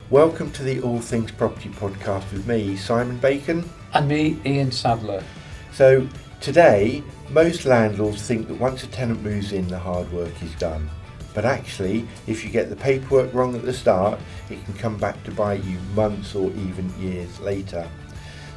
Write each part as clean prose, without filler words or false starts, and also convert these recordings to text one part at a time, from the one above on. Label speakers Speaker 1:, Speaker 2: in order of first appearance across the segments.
Speaker 1: Welcome to the All Things Property podcast with me, Simon Bacon.
Speaker 2: And me, Ian Sadler.
Speaker 1: So today, most landlords think that once a tenant moves in, the hard work is done. But actually, if you get the paperwork wrong at the start, it can come back to bite you months or even years later.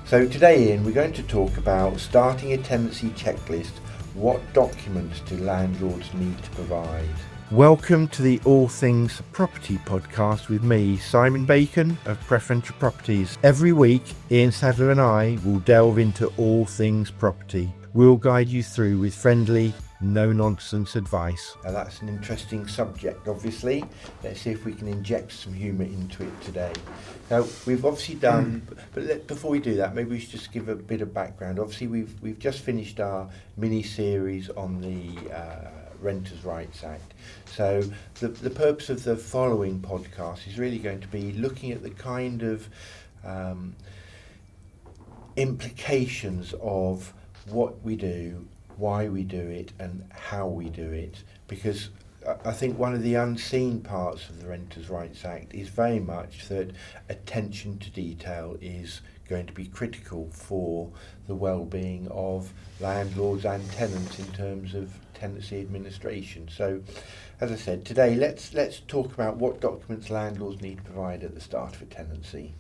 Speaker 1: So today, Ian, we're going to talk about starting a tenancy checklist. What documents do landlords need to provide? Welcome to the All Things Property podcast with me, Simon Bacon of Preferential Properties. Every week, Ian Sadler and I will delve into all things property. We'll guide you through with friendly, no-nonsense advice. Now that's an interesting subject, obviously. Let's see if we can inject some humour into it today. Now, we've obviously done, before we do that, maybe we should just give a bit of background. Obviously, we've just finished our mini-series on the Renters' Rights Act. So the purpose of the following podcast is really going to be looking at the kind of implications of what we do, why we do it, and how we do it. Because I think one of the unseen parts of the Renters' Rights Act is very much that attention to detail is going to be critical for the well-being of landlords and tenants in terms of tenancy administration. So, as I said, today let's talk about what documents landlords need to provide at the start of a tenancy.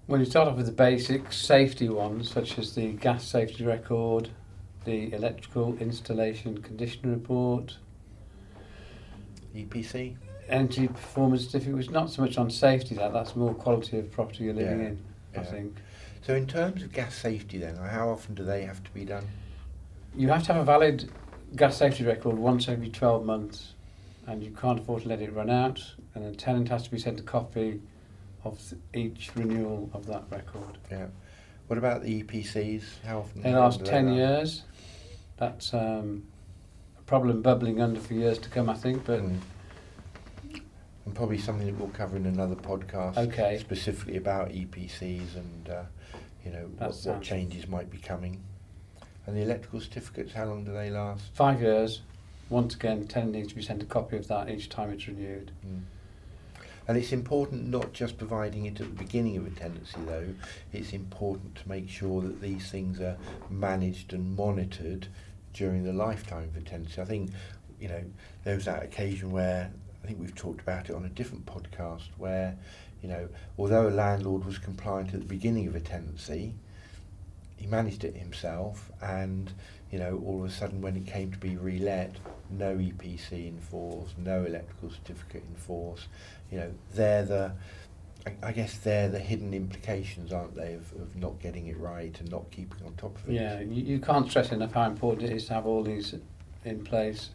Speaker 2: Well, you start off with the basic safety ones, such as the gas safety record, the electrical installation condition report,
Speaker 1: EPC?
Speaker 2: energy performance certificate, which is not so much on safety, that's more quality of property you're living in, I think.
Speaker 1: So in terms of gas safety then, how often do they have to be done?
Speaker 2: You have to have a valid gas safety record once every 12 months, and you can't afford to let it run out, and a tenant has to be sent a copy of each renewal of that record.
Speaker 1: Yeah. What about the EPCs? How often?
Speaker 2: They last 10 years. That's a problem bubbling under for years to come, I think, but...
Speaker 1: And probably something that we'll cover in another podcast, specifically about EPCs and what changes might be coming. And the electrical certificates, how long do they last?
Speaker 2: 5 years. Once again, tenant needs to be sent a copy of that each time it's renewed.
Speaker 1: And it's important not just providing it at the beginning of a tenancy though, it's important to make sure that these things are managed and monitored during the lifetime of a tenancy. I think, there was that occasion where, I think we've talked about it on a different podcast, where, although a landlord was compliant at the beginning of a tenancy, he managed it himself, and all of a sudden when it came to be re-let, no EPC in force, no electrical certificate in force. They're the hidden implications, aren't they, of not getting it right and not keeping on top of it.
Speaker 2: Yeah, you can't stress enough how important it is to have all these in place.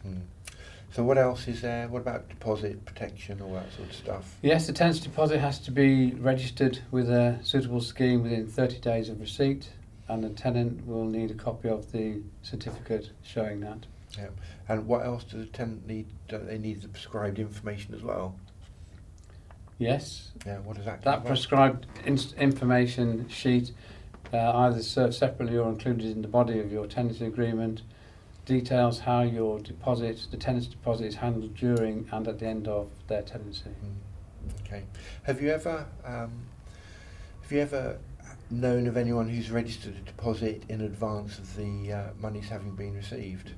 Speaker 1: So what else is there? What about deposit protection, all that sort of stuff?
Speaker 2: Yes, the tenant's deposit has to be registered with a suitable scheme within 30 days of receipt, and the tenant will need a copy of the certificate showing that.
Speaker 1: Yeah. And what else does the tenant need? Don't they need the prescribed information as well?
Speaker 2: Yes.
Speaker 1: Yeah, what does that do?
Speaker 2: That prescribed information sheet either served separately or included in the body of your tenancy agreement details how your deposit, the tenant's deposit, is handled during and at the end of their tenancy.
Speaker 1: Okay. Have you ever known of anyone who's registered a deposit in advance of the monies having been received?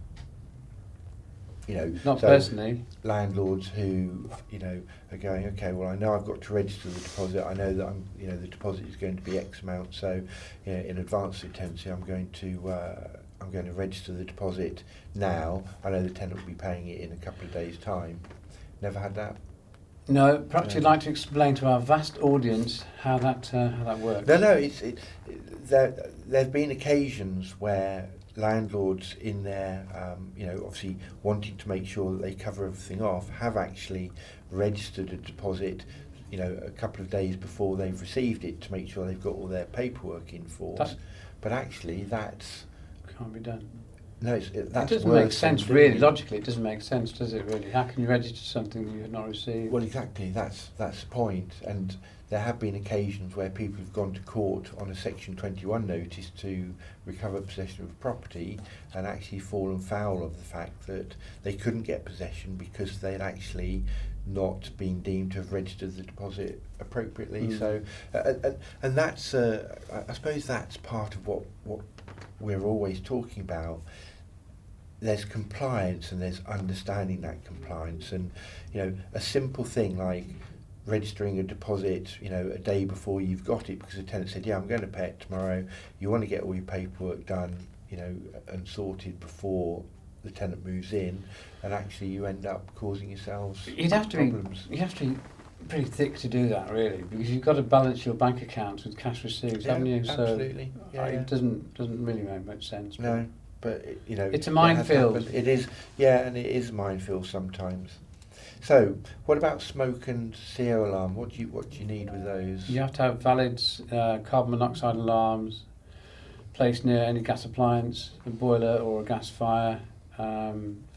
Speaker 2: Not personally.
Speaker 1: Landlords who are going, okay, well, I know I've got to register the deposit. I know that the deposit is going to be X amount. So in advance of tenancy, I'm going to register the deposit now. I know the tenant will be paying it in a couple of days' time. Never had that?
Speaker 2: No, perhaps you'd like to explain to our vast audience how that works.
Speaker 1: No. There've been occasions where landlords, in their obviously wanting to make sure that they cover everything off, have actually registered a deposit a couple of days before they've received it to make sure they've got all their paperwork in force. But actually that's
Speaker 2: can't be done.
Speaker 1: No,
Speaker 2: it doesn't make sense, really. Logically, it doesn't make sense, does it, really? How can you register something you have not received?
Speaker 1: Well, exactly, that's the point. And there have been occasions where people have gone to court on a Section 21 notice to recover possession of property and actually fallen foul of the fact that they couldn't get possession because they'd actually not been deemed to have registered the deposit appropriately.
Speaker 2: Mm.
Speaker 1: So, and that's, I suppose that's part of what we're always talking about. There's compliance and there's understanding that compliance, and a simple thing like registering a deposit a day before you've got it, because the tenant said, yeah, I'm going to pay it tomorrow. You want to get all your paperwork done and sorted before the tenant moves in, and actually you end up causing yourselves problems.
Speaker 2: You'd have to be pretty thick to do that, really, because you've got to balance your bank accounts with cash receipts, haven't you?
Speaker 1: Absolutely.
Speaker 2: So it doesn't really make much sense.
Speaker 1: No, but
Speaker 2: it's a minefield.
Speaker 1: It is, and it is a minefield sometimes. So, what about smoke and CO alarm? What do you need with those?
Speaker 2: You have to have valid carbon monoxide alarms placed near any gas appliance, a boiler or a gas fire.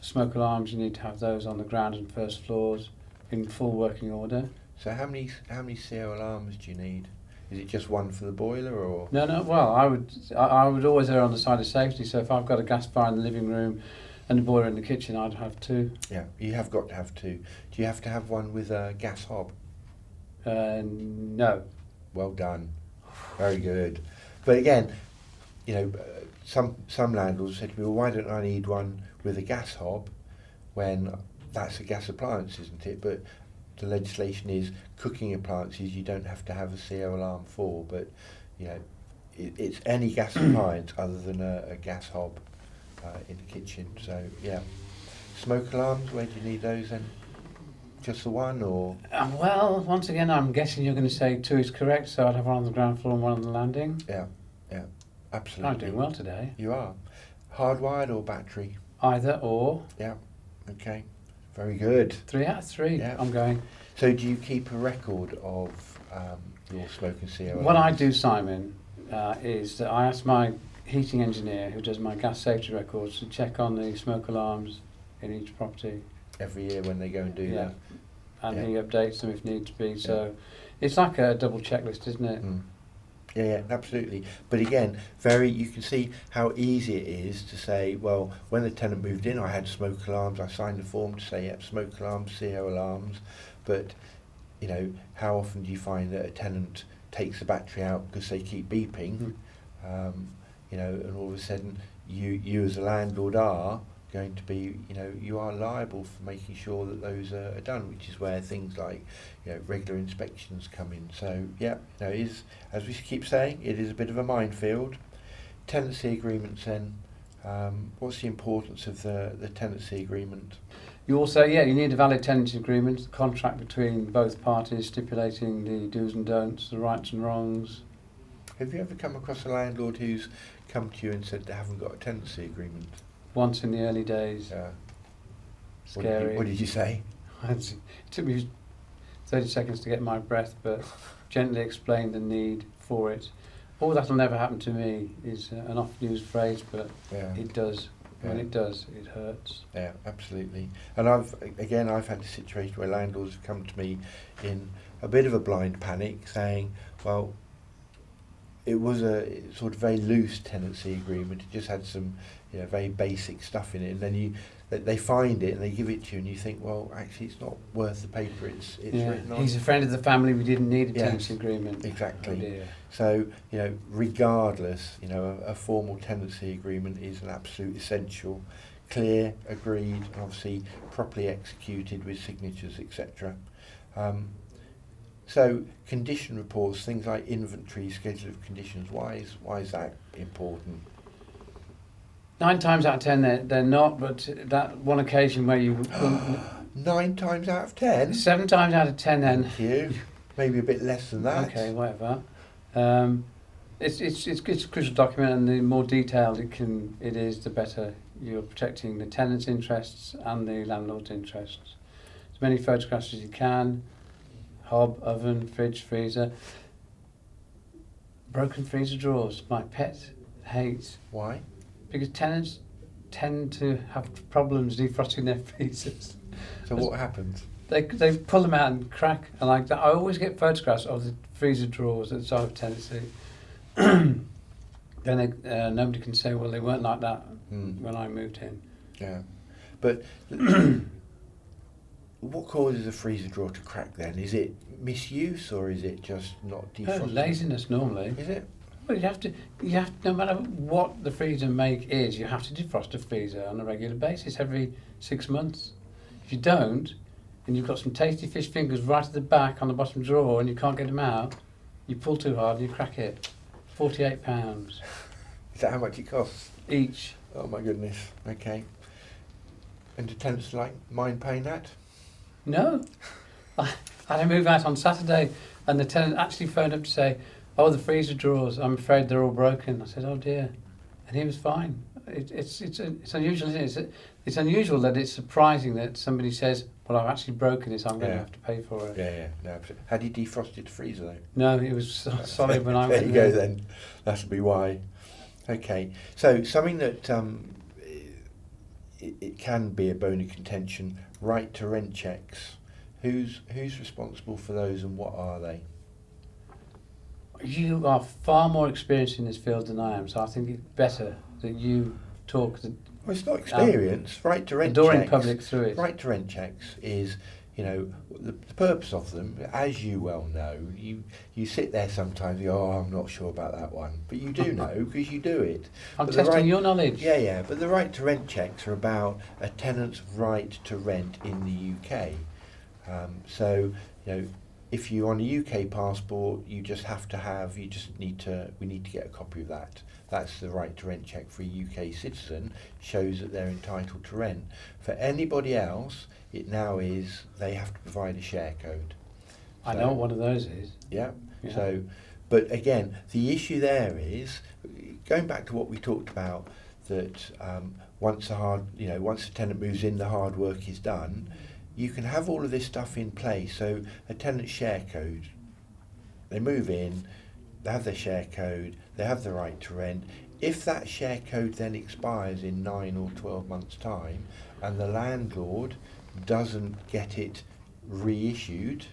Speaker 2: Smoke alarms, you need to have those on the ground and first floors in full working order.
Speaker 1: So how many CO alarms do you need? Is it just one for the boiler, or?
Speaker 2: No. Well, I would always err on the side of safety. So if I've got a gas fire in the living room and a boiler in the kitchen, I'd have 2.
Speaker 1: Yeah, you have got to have 2. Do you have to have one with a gas hob?
Speaker 2: No.
Speaker 1: Well done. Very good. But again, some landlords said to me, well, why don't I need one with a gas hob when that's a gas appliance, isn't it? But the legislation is cooking appliances you don't have to have a CO alarm for, but it's any gas appliance other than a gas hob in the kitchen. So yeah, smoke alarms, where do you need those then? Just the one, or?
Speaker 2: Well, once again, I'm guessing you're going to say 2 is correct, so I'd have one on the ground floor and one on the landing.
Speaker 1: Yeah, absolutely.
Speaker 2: I'm doing well today.
Speaker 1: You are. Hardwired or battery?
Speaker 2: Either or.
Speaker 1: Yeah, okay. Very good.
Speaker 2: 3 out of 3.
Speaker 1: Yeah.
Speaker 2: I'm going.
Speaker 1: So do you keep a record of your smoke and CO?
Speaker 2: What I do, Simon, is that I ask my heating engineer, who does my gas safety records, to check on the smoke alarms in each property.
Speaker 1: Every year when they go and do that?
Speaker 2: And he updates them if need to be. So it's like a double checklist, isn't it?
Speaker 1: Mm. Yeah, absolutely. But again, you can see how easy it is to say, well, when the tenant moved in, I had smoke alarms. I signed the form to say, yep, smoke alarms, CO alarms. But, how often do you find that a tenant takes the battery out because they keep beeping, and all of a sudden you as a landlord are going to be, you are liable for making sure that those are done, which is where things like, regular inspections come in. So, it is, as we keep saying, it is a bit of a minefield. Tenancy agreements then, what's the importance of the tenancy agreement?
Speaker 2: You also, you need a valid tenancy agreement, a contract between both parties stipulating the do's and don'ts, the rights and wrongs.
Speaker 1: Have you ever come across a landlord who's come to you and said they haven't got a tenancy agreement?
Speaker 2: Once in the early days. Scary.
Speaker 1: What did you say?
Speaker 2: It took me 30 seconds to get my breath, but gently explained the need for it. Oh, that'll never happen to me is an oft-used phrase, but it does. When it does, it hurts.
Speaker 1: Yeah, absolutely. And I've had a situation where landlords have come to me in a bit of a blind panic, saying, well, it was a sort of very loose tenancy agreement. It just had some very basic stuff in it, and then they find it and they give it to you, and you think, well, actually, it's not worth the paper it's written on.
Speaker 2: He's a friend of the family. We didn't need a tenancy agreement.
Speaker 1: Exactly. So regardless, a formal tenancy agreement is an absolute essential, clear, agreed, and obviously properly executed with signatures, etc. So condition reports, things like inventory, schedule of conditions. Why is that important?
Speaker 2: 9 times out of 10 they're not, but that one occasion where you
Speaker 1: 9 times out of 10?
Speaker 2: 7 times out of 10 then.
Speaker 1: Thank you. Maybe a bit less than that.
Speaker 2: Okay, whatever. It's a crucial document, and the more detailed it is, the better you're protecting the tenant's interests and the landlord's interests. As many photographs as you can, hob, oven, fridge, freezer. Broken freezer drawers, my pet hates.
Speaker 1: Why?
Speaker 2: Because tenants tend to have problems defrosting their freezers.
Speaker 1: So what happens?
Speaker 2: They pull them out and crack, and like that. I always get photographs of the freezer drawers at the side of Tenancy. Then nobody can say, well, they weren't like that when I moved in.
Speaker 1: Yeah, but what causes a freezer drawer to crack then? Is it misuse or is it just not defrosted?
Speaker 2: Laziness normally.
Speaker 1: Is it?
Speaker 2: Well, you have to, no matter what the freezer make is, you have to defrost a freezer on a regular basis every 6 months. If you don't, and you've got some tasty fish fingers right at the back on the bottom drawer and you can't get them out, you pull too hard and you crack it. £48
Speaker 1: Is that how much it costs?
Speaker 2: each.
Speaker 1: Oh my goodness. Okay. And do tenants mind paying that?
Speaker 2: No. I had to move out on Saturday and the tenant actually phoned up to say, "Oh, the freezer drawers, I'm afraid they're all broken." I said, "Oh dear." And he was fine. It's unusual, isn't it? It's unusual that it's surprising that somebody says, "Well, I've actually broken it, so I'm going to have to pay for it."
Speaker 1: Yeah, no, absolutely. Had you defrosted the freezer though?
Speaker 2: No, it was solid when I went
Speaker 1: there. You go then. That'll be why. Okay, so something that it can be a bone of contention, right to rent checks. Who's responsible for those and what are they?
Speaker 2: You are far more experienced in this field than I am, so I think it's better that you talk.
Speaker 1: Well, it's not experience. Right to rent
Speaker 2: adoring
Speaker 1: checks.
Speaker 2: public through it.
Speaker 1: Right to rent checks is, the purpose of them, as you well know, you sit there sometimes, you go, "Oh, I'm not sure about that one," but you do know because you do it.
Speaker 2: I'm
Speaker 1: But
Speaker 2: testing your knowledge.
Speaker 1: Yeah, but the right to rent checks are about a tenant's right to rent in the UK. So, if you're on a UK passport, we need to get a copy of that. That's the right to rent check for a UK citizen, shows that they're entitled to rent. For anybody else, it now is they have to provide a share code.
Speaker 2: I know what one of those is.
Speaker 1: Yeah. So, but again, the issue there is, going back to what we talked about, that once a tenant moves in, the hard work is done. You can have all of this stuff in place. So a tenant share code, they move in, they have their share code, they have the right to rent. If that share code then expires in 9 or 12 months' time and the landlord doesn't get it reissued,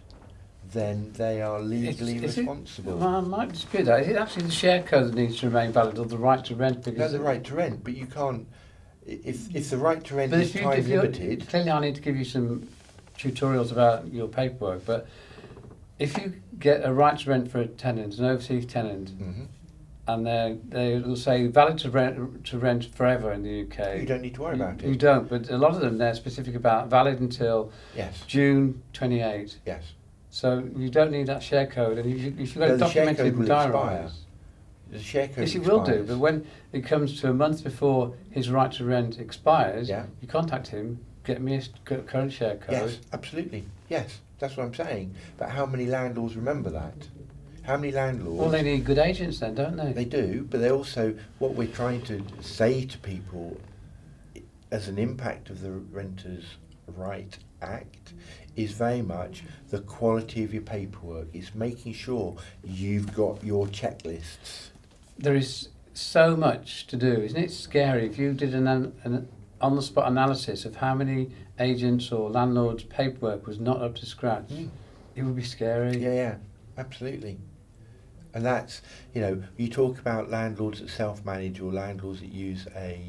Speaker 1: then they are legally responsible.
Speaker 2: Well, I might dispute that. Is it actually the share code that needs to remain valid or the right to rent? Because
Speaker 1: no, the right to rent, but you can't. If the right to rent is time limited.
Speaker 2: Clearly, I need to give you some tutorials about your paperwork. But if you get a right to rent for a tenant, an overseas tenant, and they will say valid to rent forever in the UK.
Speaker 1: You don't need to worry about it.
Speaker 2: You don't, but a lot of them they're specific about valid until June 28.
Speaker 1: Yes.
Speaker 2: So you don't need that share code, and you've got it documented in diaries.
Speaker 1: The share code
Speaker 2: yes, it will do, but when it comes to a month before his right to rent expires, you contact him, get me a current share code.
Speaker 1: Yes, absolutely. Yes, that's what I'm saying. But how many landlords remember that? How many landlords?
Speaker 2: Well, they need good agents then, don't they?
Speaker 1: They do, but they also, what we're trying to say to people as an impact of the Renters' Right Act is very much the quality of your paperwork. It's making sure you've got your checklists.
Speaker 2: There is so much to do. Isn't it scary if you did an on-the-spot analysis of how many agents or landlords' paperwork was not up to scratch? It would be scary.
Speaker 1: Yeah, absolutely. And that's, you talk about landlords that self-manage or landlords that use a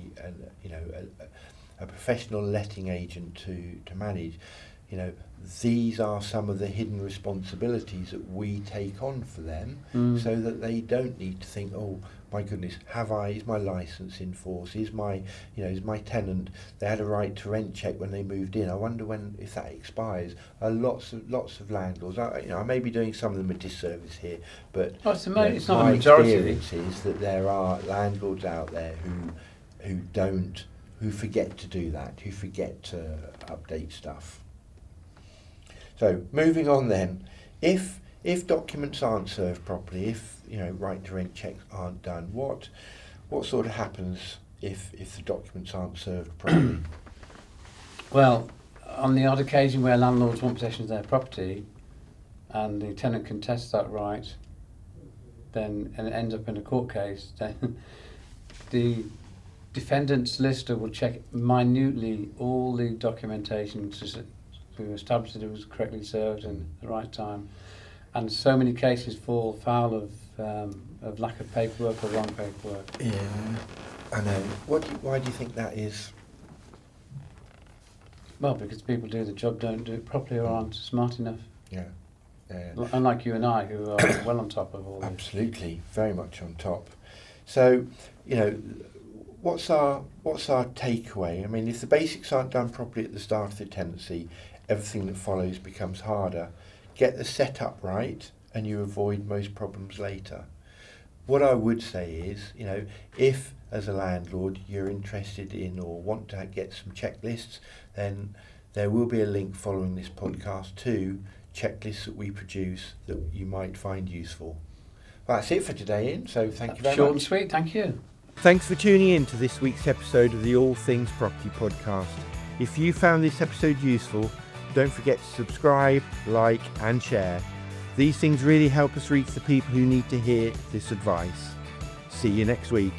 Speaker 1: professional letting agent to manage. These are some of the hidden responsibilities that we take on for them, so that they don't need to think, "Oh my goodness, is my licence in force? Is my tenant? They had a right to rent check when they moved in. I wonder if that expires." Lots of landlords. I may be doing some of them a disservice here, but
Speaker 2: it's not a
Speaker 1: my
Speaker 2: majority.
Speaker 1: experience is that there are landlords out there who forget to do that, who forget to update stuff. So moving on then, if documents aren't served properly, if right to rent checks aren't done, what sort of happens if the documents aren't served properly?
Speaker 2: Well, on the odd occasion where landlords want possession of their property, and the tenant contests that right, and it ends up in a court case, then the defendant's solicitor will check minutely all the documentation to establish that it was correctly served in the right time. And so many cases fall foul of lack of paperwork or wrong paperwork.
Speaker 1: Yeah, I know. Why do you think that is?
Speaker 2: Well, because people do the job, don't do it properly, or aren't smart enough.
Speaker 1: Yeah.
Speaker 2: Unlike you and I, who are well on top of all this.
Speaker 1: Absolutely, very much on top. So, what's our takeaway? I mean, if the basics aren't done properly at the start of the tenancy, everything that follows becomes harder. Get the setup right, and you avoid most problems later. What I would say is, if as a landlord you're interested in or want to get some checklists, then there will be a link following this podcast to checklists that we produce that you might find useful. Well, that's it for today, Ian, so thank you very much.
Speaker 2: Short and sweet, thank you.
Speaker 1: Thanks for tuning in to this week's episode of the All Things Property podcast. If you found this episode useful, don't forget to subscribe, like and share. These things really help us reach the people who need to hear this advice. See you next week.